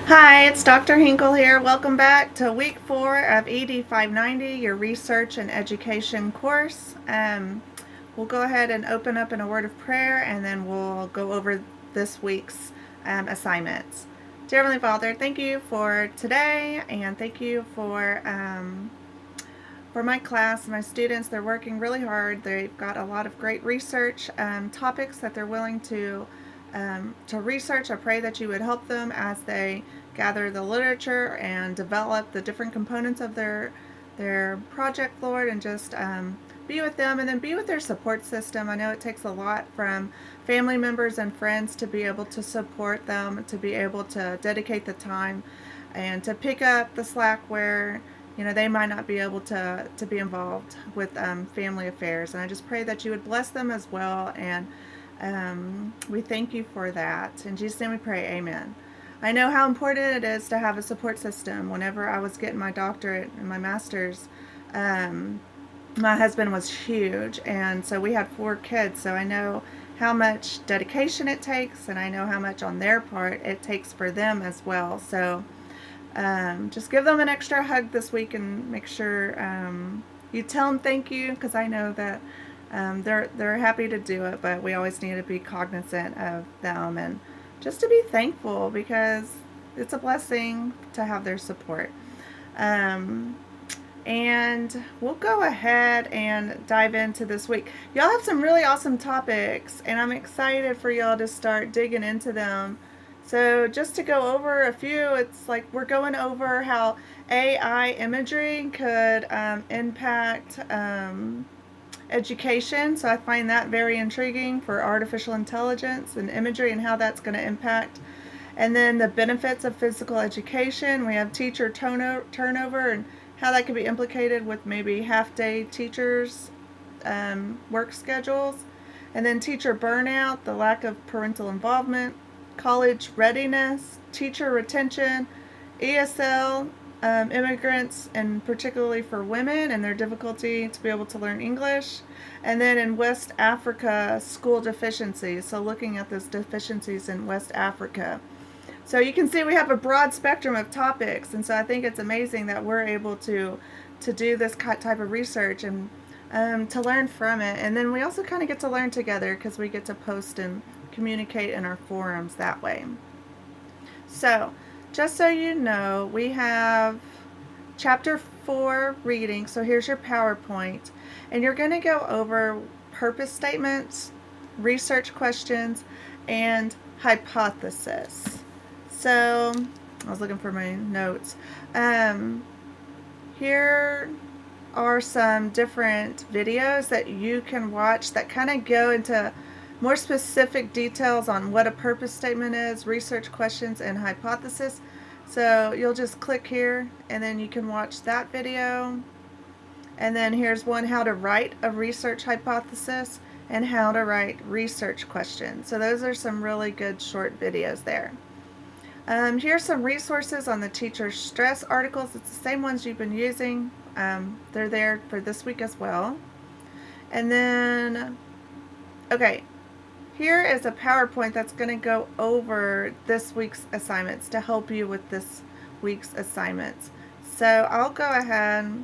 Hi, it's Dr. Henkel here. Welcome back to week 4 of ED 590, your research and education course. We'll go ahead and open up in a word of prayer and then we'll go over this week's assignments. Dear Heavenly Father, thank you for today and thank you for my class, my students. They're working really hard. They've got a lot of great research topics that they're willing to research. I pray that you would help them as they gather the literature and develop the different components of their project, Lord, and just be with them and then be with their support system. I know it takes a lot from family members and friends to be able to support them, to be able to dedicate the time and to pick up the slack where they might not be able to be involved with family affairs. And I just pray that you would bless them as well, and we thank you for that. In Jesus' name we pray, amen. I know how important it is to have a support system. Whenever I was getting my doctorate and my master's, my husband was huge, and so we had 4 kids, so I know how much dedication it takes, and I know how much on their part it takes for them as well. So just give them an extra hug this week and make sure you tell them thank you, because I know that they're happy to do it, but we always need to be cognizant of them and just to be thankful, because it's a blessing to have their support. And we'll go ahead and dive into this week. Y'all have some really awesome topics, and I'm excited for y'all to start digging into them. So just to go over a few, it's like we're going over how AI imagery could impact education. So I find that very intriguing for artificial intelligence and imagery and how that's going to impact. And then the benefits of physical education. We have teacher turnover and how that could be implicated with maybe half-day teachers' work schedules. And then teacher burnout, the lack of parental involvement, college readiness, teacher retention, ESL, immigrants, and particularly for women and their difficulty to be able to learn English. And then in West Africa, school deficiencies. So looking at those deficiencies in West Africa. So you can see we have a broad spectrum of topics, and so I think it's amazing that we're able to do this type of research and to learn from it. And then we also kind of get to learn together because we get to post and communicate in our forums that way. So just so you know, we have chapter 4 reading. So here's your PowerPoint, and you're going to go over purpose statements, research questions, and hypothesis. So I was looking for my notes. Here are some different videos that you can watch that kind of go into more specific details on what a purpose statement is, research questions, and hypothesis. So you'll just click here and then you can watch that video. And then here's one, how to write a research hypothesis and how to write research questions. So those are some really good short videos there. Here's some resources on the teacher stress articles. It's the same ones you've been using. They're there for this week as well. And then, okay, here is a PowerPoint that's going to go over this week's assignments to help you with this week's assignments. So I'll go ahead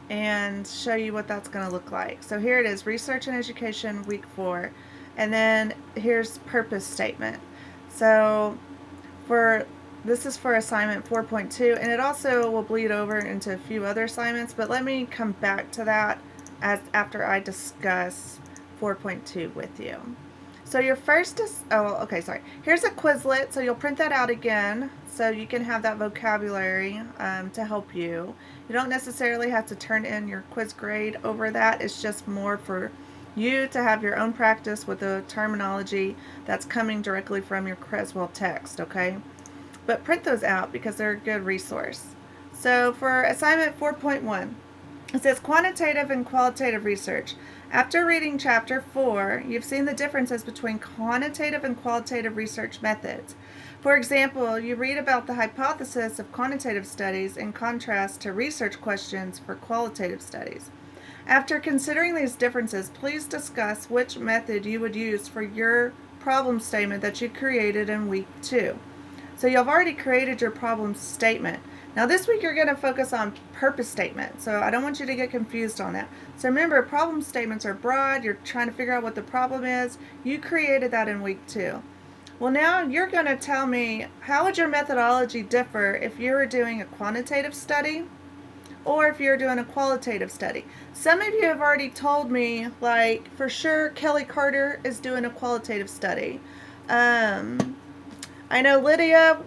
and show you what that's going to look like. So here it is, Research and Education, Week 4. And then here's Purpose Statement. So this is for assignment 4.2, and it also will bleed over into a few other assignments, but let me come back to that after I discuss 4.2 with you. So your first is, here's a Quizlet, so you'll print that out again so you can have that vocabulary to help you. You don't necessarily have to turn in your quiz grade over that. It's just more for you to have your own practice with the terminology that's coming directly from your Creswell text, okay? But print those out because they're a good resource. So for assignment 4.1, it says quantitative and qualitative research. After reading chapter 4, you've seen the differences between quantitative and qualitative research methods. For example, you read about the hypothesis of quantitative studies in contrast to research questions for qualitative studies. After considering these differences, please discuss which method you would use for your problem statement that you created in week 2. So you've already created your problem statement. Now this week you're going to focus on purpose statement. So I don't want you to get confused on that. So remember, problem statements are broad. You're trying to figure out what the problem is. You created that in week 2. Well, now you're going to tell me, how would your methodology differ if you were doing a quantitative study or if you're doing a qualitative study? Some of you have already told me, like, for sure Kelly Carter is doing a qualitative study. I know Lydia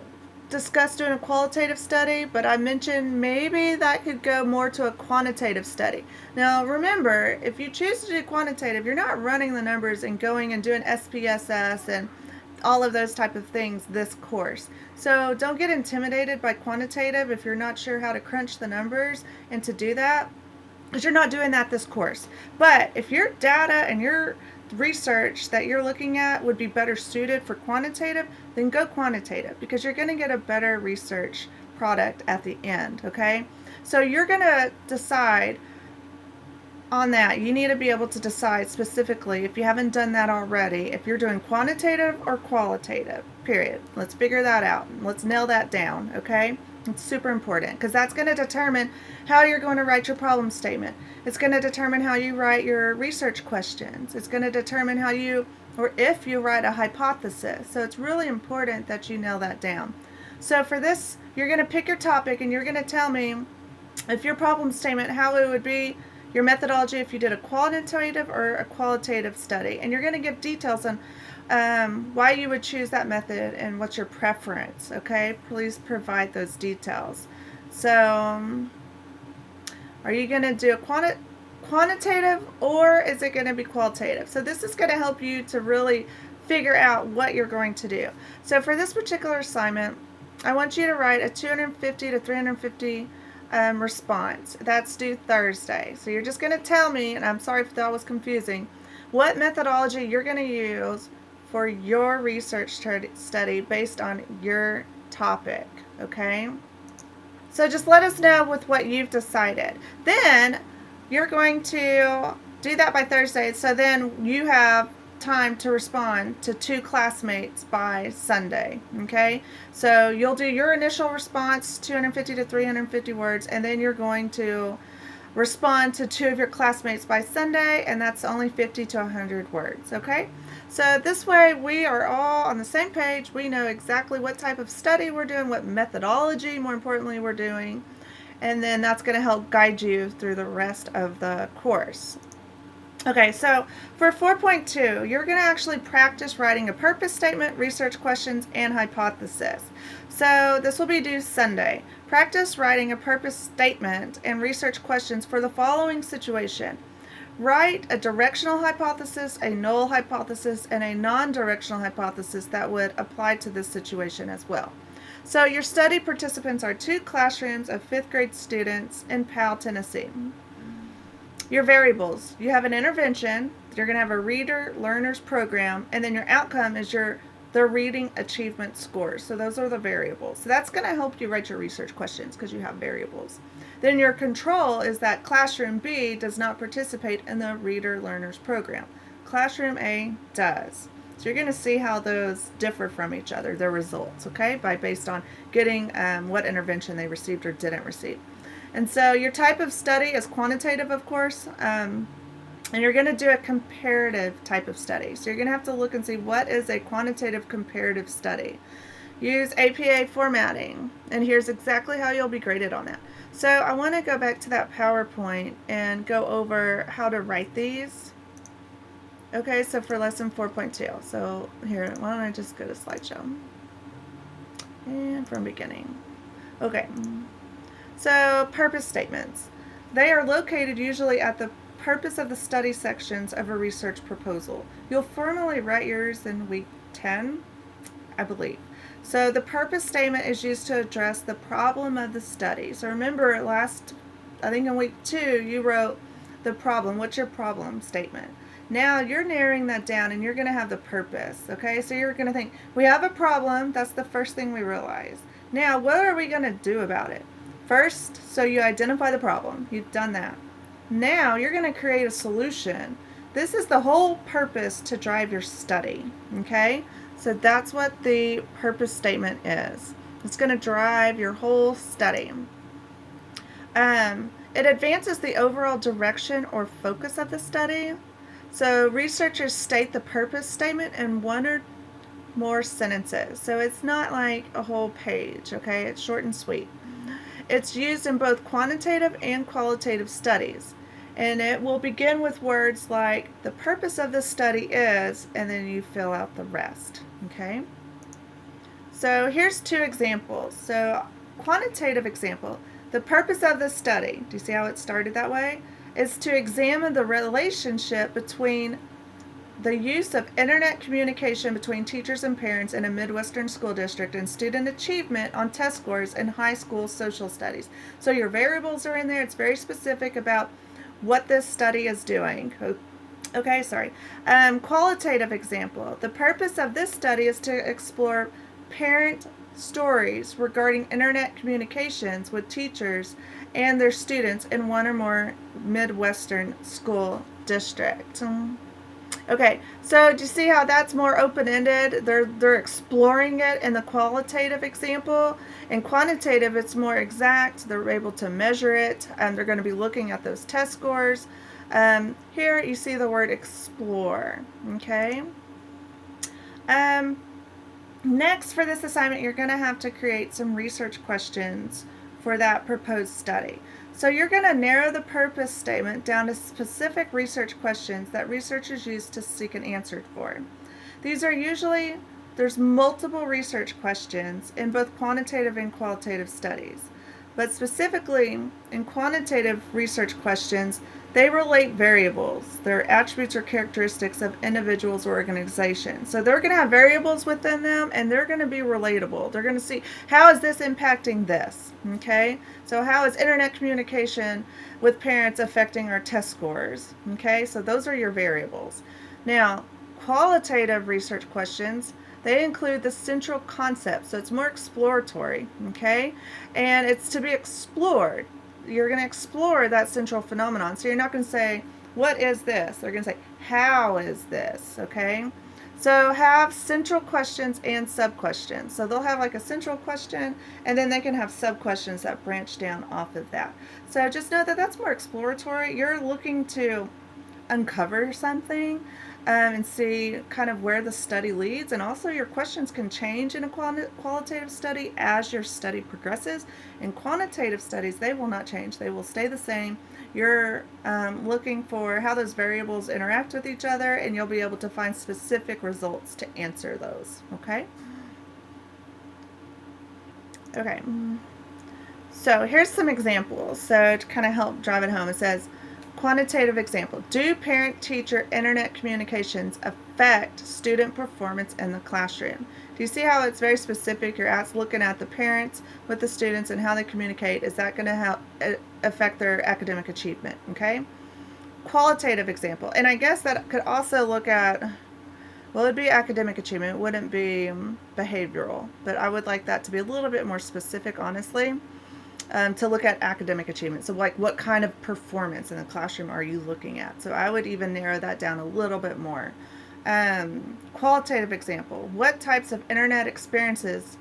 discussed doing a qualitative study, but I mentioned maybe that could go more to a quantitative study. Now remember, if you choose to do quantitative, you're not running the numbers and going and doing SPSS and all of those type of things this course. So don't get intimidated by quantitative if you're not sure how to crunch the numbers and to do that, because you're not doing that this course. But if your data and your research that you're looking at would be better suited for quantitative, then go quantitative, because you're going to get a better research product at the end, okay? So you're going to decide on that. You need to be able to decide specifically, if you haven't done that already, if you're doing quantitative or qualitative, period. Let's figure that out. Let's nail that down, okay? It's super important, because that's going to determine how you're going to write your problem statement. It's going to determine how you write your research questions. It's going to determine how you, or if you write a hypothesis. So it's really important that you nail that down. So for this, you're going to pick your topic and you're going to tell me, if your problem statement, how it would be, your methodology if you did a quantitative or a qualitative study. And you're going to give details on why you would choose that method and what's your preference, okay? Please provide those details. So are you going to do a quantitative, or is it going to be qualitative? So this is going to help you to really figure out what you're going to do. So for this particular assignment, I want you to write a 250 to 350 response. That's due Thursday. So you're just going to tell me, and I'm sorry if that was confusing, what methodology you're going to use for your research study based on your topic, okay? So just let us know with what you've decided. Then you're going to do that by Thursday, so then you have time to respond to 2 classmates by Sunday, okay? So you'll do your initial response, 250 to 350 words, and then you're going to respond to 2 of your classmates by Sunday, and that's only 50 to 100 words, okay? So this way we are all on the same page. We know exactly what type of study we're doing, what methodology, more importantly, we're doing, and then that's going to help guide you through the rest of the course. Okay, so for 4.2, you're going to actually practice writing a purpose statement, research questions, and hypothesis. So this will be due Sunday. Practice writing a purpose statement and research questions for the following situation. Write a directional hypothesis, a null hypothesis, and a non-directional hypothesis that would apply to this situation as well. So your study participants are 2 classrooms of 5th grade students in Powell, Tennessee. Your variables, you have an intervention, you're going to have a reader learners program, and then your outcome is the reading achievement scores. So those are the variables. So that's going to help you write your research questions because you have variables. Then your control is that Classroom B does not participate in the reader learners program. Classroom A does. So you're going to see how those differ from each other, their results, okay, based on getting what intervention they received or didn't receive. And so your type of study is quantitative, of course, and you're going to do a comparative type of study. So you're going to have to look and see, what is a quantitative comparative study. Use APA formatting, and here's exactly how you'll be graded on that. So I want to go back to that PowerPoint and go over how to write these. Okay, so for lesson 4.2. So here, why don't I just go to slideshow. And from beginning. Okay. So purpose statements. They are located usually at the purpose of the study sections of a research proposal. You'll formally write yours in week 10, I believe. So the purpose statement is used to address the problem of the study. So remember, I think in week 2, you wrote the problem. What's your problem statement? Now you're narrowing that down and you're going to have the purpose, okay? So you're going to think, we have a problem. That's the first thing we realize. Now, what are we going to do about it? First, so you identify the problem. You've done that. Now you're going to create a solution. This is the whole purpose to drive your study, okay? So that's what the purpose statement is. It's going to drive your whole study. It advances the overall direction or focus of the study. So researchers state the purpose statement in one or more sentences. So it's not like a whole page, okay? It's short and sweet. It's used in both quantitative and qualitative studies. And it will begin with words like, the purpose of this study is, and then you fill out the rest, okay? So here's two examples. So quantitative example, the purpose of this study, do you see how it started that way? Is to examine the relationship between the use of internet communication between teachers and parents in a Midwestern school district and student achievement on test scores in high school social studies. So your variables are in there. It's very specific about what this study is doing. Okay, sorry. Qualitative example. The purpose of this study is to explore parent stories regarding internet communications with teachers and their students in one or more Midwestern school districts. Okay, so do you see how that's more open-ended? They're exploring it in the qualitative example. In quantitative, it's more exact. They're able to measure it, and they're going to be looking at those test scores. Here you see the word explore. Okay. Next, for this assignment, you're going to have to create some research questions for that proposed study. So you're going to narrow the purpose statement down to specific research questions that researchers use to seek an answer for. These are usually, there's multiple research questions in both quantitative and qualitative studies. But specifically, in quantitative research questions, they relate variables, their attributes or characteristics of individuals or organizations. So they're going to have variables within them, and they're going to be relatable. They're going to see, how is this impacting this? Okay? So how is internet communication with parents affecting our test scores? Okay? So those are your variables. Now, qualitative research questions, they include the central concept, so it's more exploratory, okay? And it's to be explored. You're going to explore that central phenomenon. So you're not going to say, what is this? They're going to say, how is this, okay? So have central questions and sub-questions. So they'll have like a central question, and then they can have sub-questions that branch down off of that. So just know that that's more exploratory. You're looking to uncover something and see kind of where the study leads. And also your questions can change in a qualitative study as your study progresses. In quantitative studies, they will not change. They will stay the same. You're looking for how those variables interact with each other, and you'll be able to find specific results to answer those. Okay? Okay. So here's some examples. So to kind of help drive it home, it says, quantitative example. Do parent-teacher internet communications affect student performance in the classroom? Do you see how it's very specific? You're looking at the parents with the students and how they communicate. Is that going to help affect their academic achievement? Okay. Qualitative example. And I guess that could also look at, well, it'd be academic achievement. It wouldn't be behavioral. But I would like that to be a little bit more specific, honestly. To look at academic achievement. So like, what kind of performance in the classroom are you looking at? So I would even narrow that down a little bit more. Qualitative example. What types of internet experiences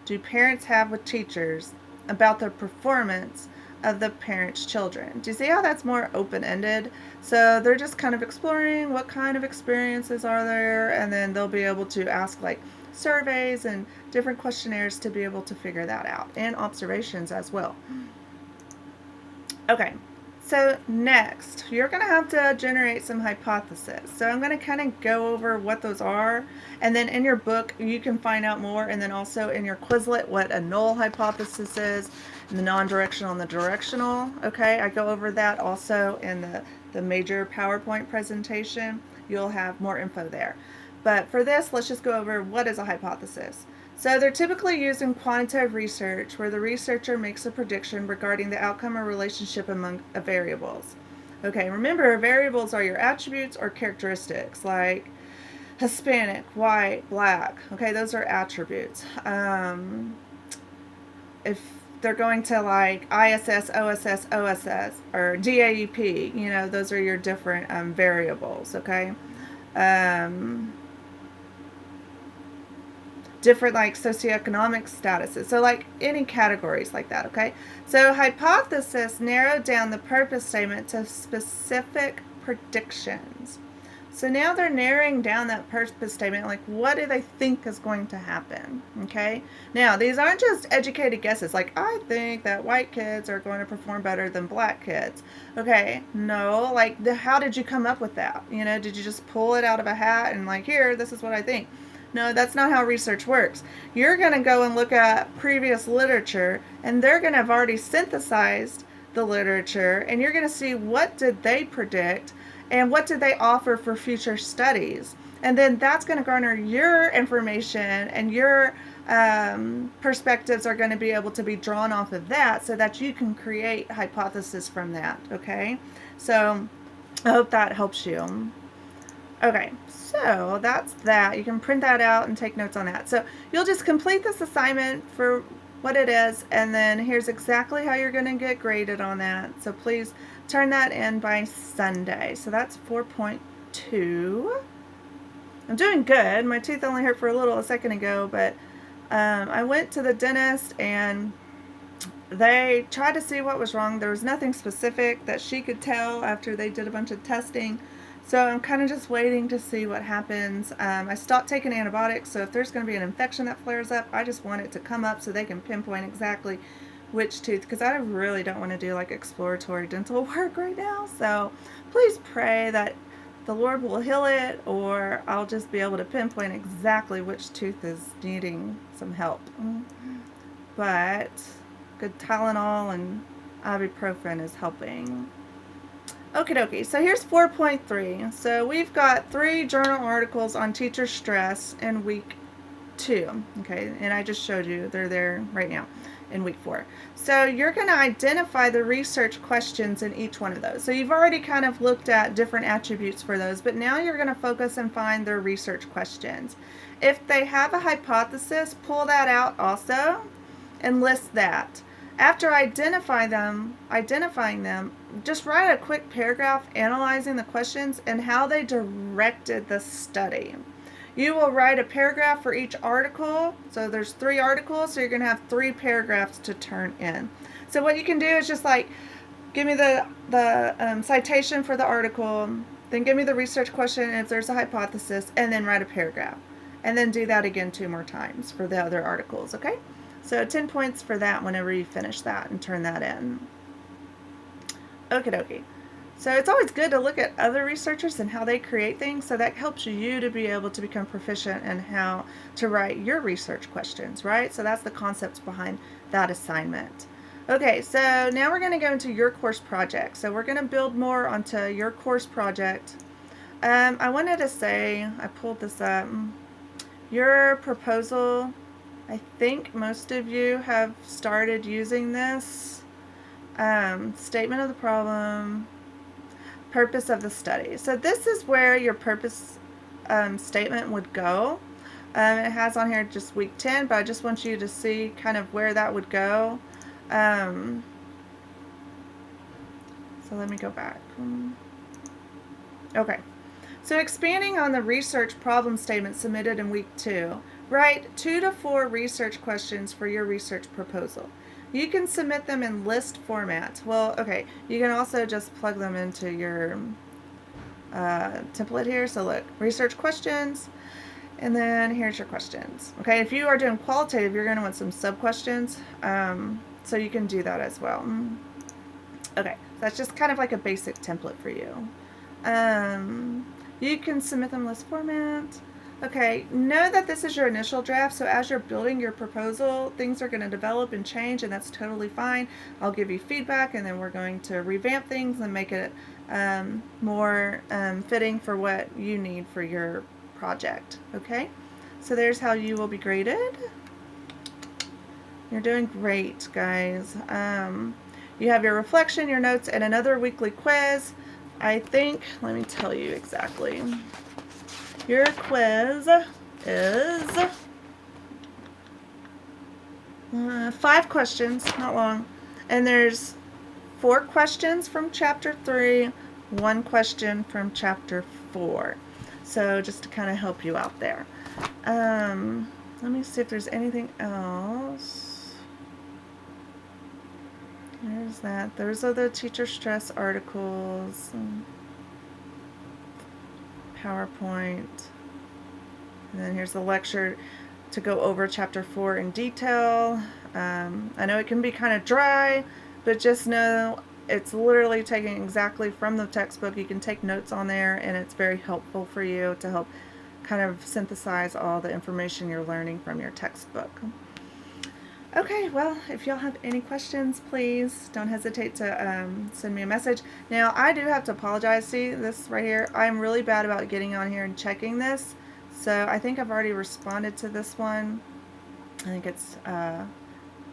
do parents have with teachers about the performance of the parents' children? Do you see how that's more open-ended? So they're just kind of exploring what kind of experiences are there, and then they'll be able to ask like surveys and different questionnaires to be able to figure that out, and observations as well. Okay, so next you're going to have to generate some hypotheses. So I'm going to kind of go over what those are, and then in your book you can find out more, and then also in your Quizlet what a null hypothesis is, and the non-directional and the directional. Okay, I go over that also in the major PowerPoint presentation. You'll have more info there. But for this, let's just go over what is a hypothesis. So they're typically used in quantitative research where the researcher makes a prediction regarding the outcome or relationship among variables. Okay, remember, variables are your attributes or characteristics, like Hispanic, white, black. Okay, those are attributes. If they're going to like ISS, OSS, OSS, or DAEP, you know, those are your different variables, okay? different like socioeconomic statuses. So like any categories like that, okay? So hypothesis narrowed down the purpose statement to specific predictions. So now they're narrowing down that purpose statement, like what do they think is going to happen, okay? Now, these aren't just educated guesses, like I think that white kids are going to perform better than black kids, okay? No, like how did you come up with that? You know, did you just pull it out of a hat and like, here, this is what I think? No, that's not how research works. You're going to go and look at previous literature, and they're going to have already synthesized the literature, and you're going to see what did they predict and what did they offer for future studies. And then that's going to garner your information, and your perspectives are going to be able to be drawn off of that so that you can create hypotheses from that, okay? So I hope that helps you. Okay, so that's that. You can print that out and take notes on that. So you'll just complete this assignment for what it is, and then here's exactly how you're going to get graded on that. So please turn that in by Sunday. So that's 4.2. I'm doing good. My tooth only hurt for a second ago, but I went to the dentist and they tried to see what was wrong. There was nothing specific that she could tell after they did a bunch of testing. So I'm kind of just waiting to see what happens. I stopped taking antibiotics, so if there's going to be an infection that flares up, I just want it to come up so they can pinpoint exactly which tooth, because I really don't want to do like exploratory dental work right now. So please pray that the Lord will heal it, or I'll just be able to pinpoint exactly which tooth is needing some help. But good Tylenol and ibuprofen is helping. Okie dokie, so here's 4.3. So we've got 3 journal articles on teacher stress in week 2. Okay, and I just showed you, they're there right now in week 4. So you're going to identify the research questions in each one of those. So you've already kind of looked at different attributes for those, but now you're going to focus and find their research questions. If they have a hypothesis, pull that out also and list that. After identifying them, just write a quick paragraph analyzing the questions and how they directed the study. You will write a paragraph for each article. So there's 3 articles, so you're going to have 3 paragraphs to turn in. So what you can do is just like, give me the citation for the article, then give me the research question and if there's a hypothesis, and then write a paragraph. And then do that again 2 more times for the other articles, okay? So 10 points for that whenever you finish that and turn that in. Okie dokie. So it's always good to look at other researchers and how they create things, so that helps you to be able to become proficient in how to write your research questions, right? So that's the concept behind that assignment. Okay, so now we're going to go into your course project. So we're going to build more onto your course project. I wanted to say, I pulled this up, your proposal, I think most of you have started using this. Statement of the problem, purpose of the study. So this is where your purpose statement would go. It has on here just week 10, but I just want you to see kind of where that would go. So let me go back. Okay. So expanding on the research problem statement submitted in week 2, write 2 to 4 research questions for your research proposal. You can submit them in list format. Well, okay, you can also just plug them into your template here. So look, research questions, and then here's your questions. Okay, if you are doing qualitative, you're going to want some sub-questions, so you can do that as well. Okay, that's just kind of like a basic template for you. You can submit them in list format. Okay, know that this is your initial draft, so as you're building your proposal, things are going to develop and change, and that's totally fine. I'll give you feedback, and then we're going to revamp things and make it more fitting for what you need for your project. Okay, so there's how you will be graded. You're doing great, guys. You have your reflection, your notes, and another weekly quiz. I think, let me tell you exactly. Your quiz is 5 questions, not long. And there's 4 questions from chapter 3, 1 question from chapter 4. So just to kind of help you out there. Let me see if there's anything else. There's that. Those are the teacher stress articles. PowerPoint. And then here's the lecture to go over chapter 4 in detail. I know it can be kind of dry, but just know it's literally taken exactly from the textbook. You can take notes on there, and it's very helpful for you to help kind of synthesize all the information you're learning from your textbook. Okay, well, if y'all have any questions, please don't hesitate to send me a message. Now, I do have to apologize. See this right here? I'm really bad about getting on here and checking this. So I think I've already responded to this one. I think it's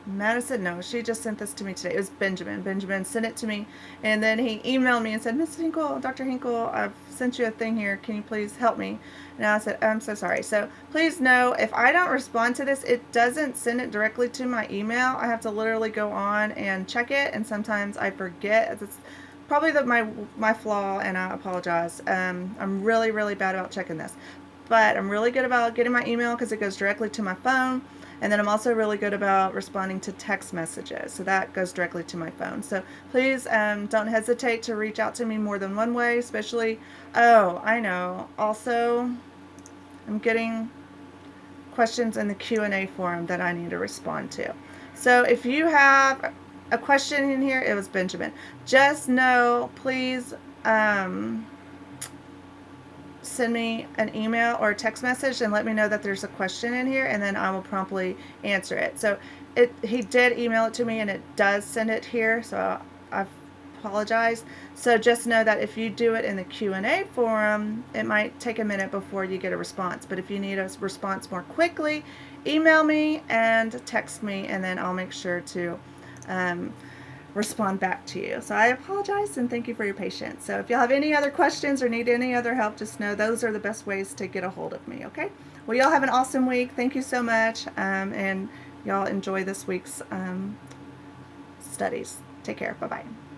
Madison. No, she just sent this to me today. It was Benjamin. Benjamin sent it to me, and then he emailed me and said, Miss Henkel, Dr. Henkel, I've sent you a thing here. Can you please help me? And I said, I'm so sorry. So please know, if I don't respond to this, it doesn't send it directly to my email. I have to literally go on and check it, and sometimes I forget. It's probably my flaw, and I apologize. I'm really, really bad about checking this. But I'm really good about getting my email because it goes directly to my phone. And then I'm also really good about responding to text messages. So that goes directly to my phone. So please don't hesitate to reach out to me more than one way, especially, oh, I know. Also, I'm getting questions in the Q&A forum that I need to respond to. So if you have a question in here, it was Benjamin. Just know, please, send me an email or a text message and let me know that there's a question in here, and then I will promptly answer it. So he did email it to me, and it does send it here, so I apologize. So just know that if you do it in the Q&A forum, it might take a minute before you get a response. But if you need a response more quickly, email me and text me, and then I'll make sure to respond back to you. So I apologize, and thank you for your patience. So if y'all have any other questions or need any other help, just know those are the best ways to get a hold of me, okay? Well, y'all have an awesome week. Thank you so much, and y'all enjoy this week's studies. Take care. Bye-bye.